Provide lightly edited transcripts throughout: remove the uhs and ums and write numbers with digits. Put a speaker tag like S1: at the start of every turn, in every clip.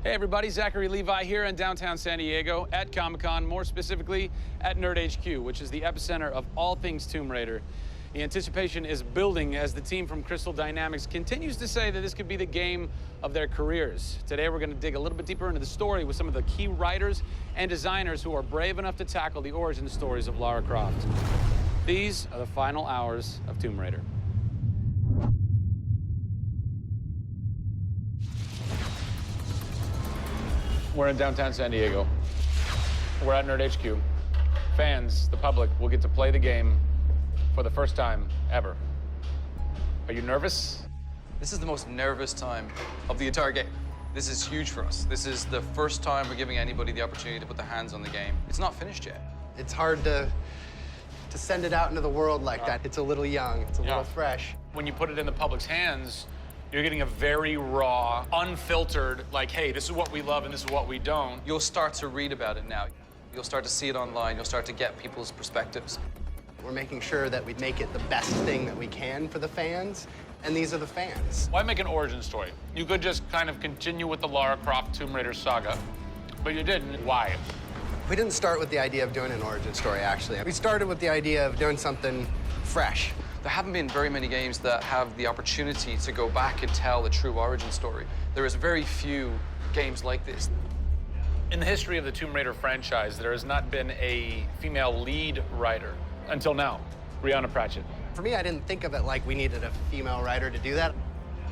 S1: Hey everybody, Zachary Levi here in downtown San Diego at Comic-Con, more specifically at Nerd HQ, which is the epicenter of all things Tomb Raider. The anticipation is building as the team from Crystal Dynamics continues to say that this could be the game of their careers. Today we're going to dig a little bit deeper into the story with some of the key writers and designers who are brave enough to tackle the origin stories of Lara Croft. These are the final hours of Tomb Raider. We're in downtown San Diego. We're at Nerd HQ. Fans, the public, will get to play the game for the first time ever. Are you nervous?
S2: This is the most nervous time of the entire game. This is huge for us. This is the first time we're giving anybody the opportunity to put their hands on the game. It's not finished yet.
S3: It's hard to send it out into the world like that. It's a little young, it's a little fresh.
S1: When you put it in the public's hands, you're getting a very raw, unfiltered, like, hey, this is what we love and this is what we don't.
S2: You'll start to read about it now. You'll start to see it online. You'll start to get people's perspectives.
S3: We're making sure that we make it the best thing that we can for the fans, and these are the fans.
S1: Why make an origin story? You could just kind of continue with the Lara Croft Tomb Raider saga, but you didn't. Why?
S3: We didn't start with the idea of doing an origin story, actually. We started with the idea of doing something fresh.
S2: There haven't been very many games that have the opportunity to go back and tell the true origin story. There is very few games like this.
S1: In the history of the Tomb Raider franchise, there has not been a female lead writer until now, Rhianna Pratchett.
S3: For me, I didn't think of it like we needed a female writer to do that.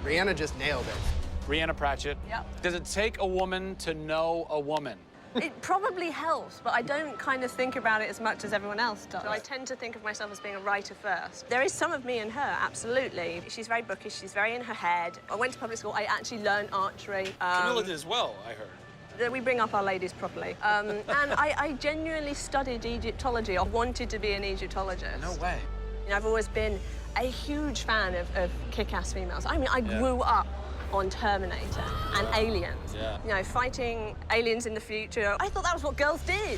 S3: Rhianna just nailed it.
S1: Rhianna Pratchett.
S4: Yep.
S1: Does it take a woman to know a woman?
S4: It probably helps, but I don't kind of think about it as much as everyone else does. So I tend to think of myself as being a writer first. There is some of me in her, absolutely. She's very bookish, she's very in her head. I went to public school, I actually learned archery.
S1: Camilla did as well, I heard.
S4: We bring up our ladies properly. And I genuinely studied Egyptology. I wanted to be an Egyptologist.
S1: No way.
S4: You know, I've always been a huge fan of kick-ass females. I mean, I grew up on Terminator and Aliens.
S1: Yeah.
S4: You know, fighting aliens in the future. I thought that was what girls did.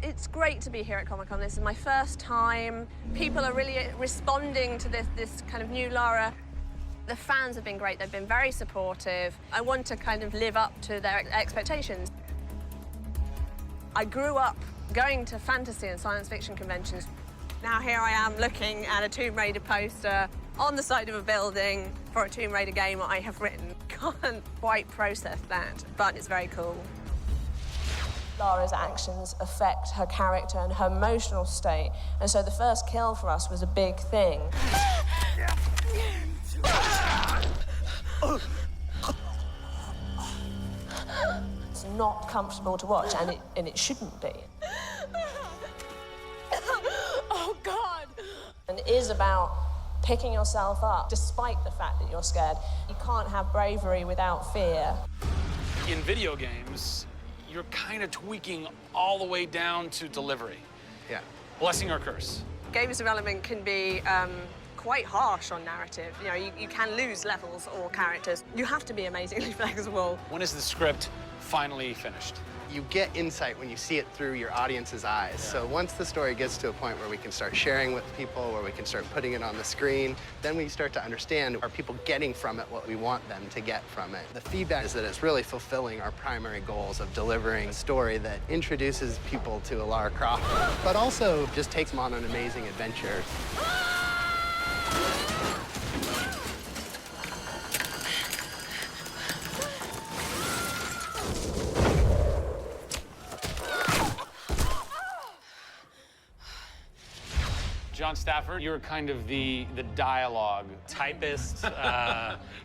S4: It's great to be here at Comic-Con. This is my first time. People are really responding to this kind of new Lara. The fans have been great. They've been very supportive. I want to kind of live up to their expectations. I grew up going to fantasy and science fiction conventions. Now here I am looking at a Tomb Raider poster on the side of a building for a Tomb Raider game I have written. Can't quite process that, but it's very cool. Lara's actions affect her character and her emotional state, and so the first kill for us was a big thing. It's not comfortable to watch, and it shouldn't be. Oh, God! And it is about picking yourself up, despite the fact that you're scared. You can't have bravery without fear.
S1: In video games, you're kind of tweaking all the way down to delivery.
S3: Yeah.
S1: Blessing or curse.
S4: Games development can be quite harsh on narrative. You know, you can lose levels or characters. You have to be amazingly flexible.
S1: When is the script finally finished?
S3: You get insight when you see it through your audience's eyes. Yeah. So once the story gets to a point where we can start sharing with people, where we can start putting it on the screen, then we start to understand, are people getting from it what we want them to get from it? The feedback is that it's really fulfilling our primary goals of delivering a story that introduces people to a Lara Croft, but also just takes them on an amazing adventure.
S1: John Stafford, you're kind of the dialogue.
S5: Typist,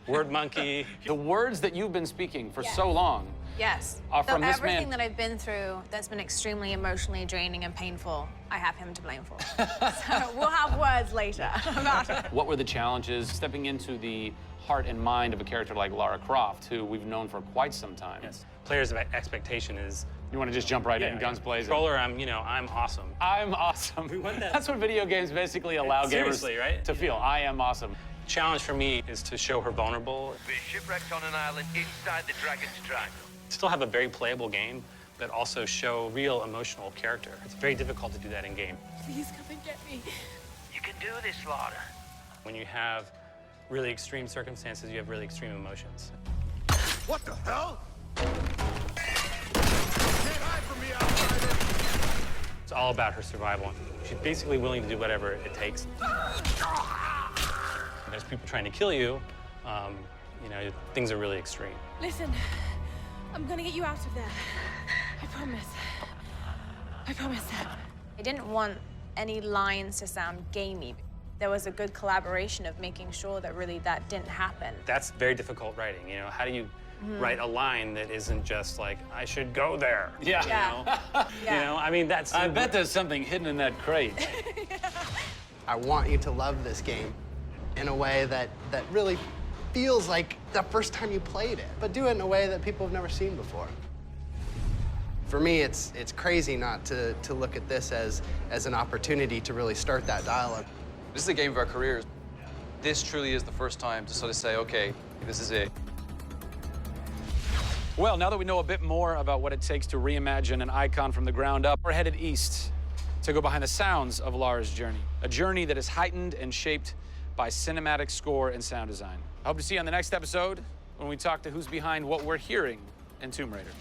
S5: word monkey.
S1: The words that you've been speaking for so long
S6: Yes.
S1: are from this
S6: everything
S1: man.
S6: that I've been through that's been extremely emotionally draining and painful, I have him to blame for. So we'll have words later about it.
S1: What were the challenges stepping into the heart and mind of a character like Lara Croft, who we've known for quite some time?
S5: Yes. Players' expectation is...
S1: You want to just jump right in, guns blazing?
S5: Controller, I'm awesome.
S1: I'm awesome.
S5: We want that.
S1: That's what video games basically allow gamers
S5: right?
S1: to feel. I am awesome.
S5: Challenge for me is to show her vulnerable.
S7: We're shipwrecked on an island inside the Dragon's Triangle.
S5: Still have a very playable game, but also show real emotional character. It's very difficult to do that in game.
S6: Please come and get me.
S7: You can do this, Lara.
S5: When you have really extreme circumstances, you have really extreme emotions.
S7: What the hell?
S5: It's all about her survival. She's basically willing to do whatever it takes. There's people trying to kill you. You know, things are really extreme.
S8: Listen, I'm gonna get you out of there. I promise. I promise.
S6: I didn't want any lines to sound gamey. There was a good collaboration of making sure that really that didn't happen.
S5: That's very difficult writing. You know, how do you write a line that isn't just like, I should go there?
S1: Yeah.
S6: Yeah. Yeah.
S5: You know, I mean, that's...
S1: I bet there's something hidden in that crate.
S3: I want you to love this game in a way that really feels like the first time you played it, but do it in a way that people have never seen before. For me, it's crazy not to look at this as an opportunity to really start that dialogue.
S2: This is a game of our careers. This truly is the first time to sort of say, okay, this is it.
S1: Well, now that we know a bit more about what it takes to reimagine an icon from the ground up, we're headed east to go behind the sounds of Lara's journey, a journey that is heightened and shaped by cinematic score and sound design. I hope to see you on the next episode when we talk to who's behind what we're hearing in Tomb Raider.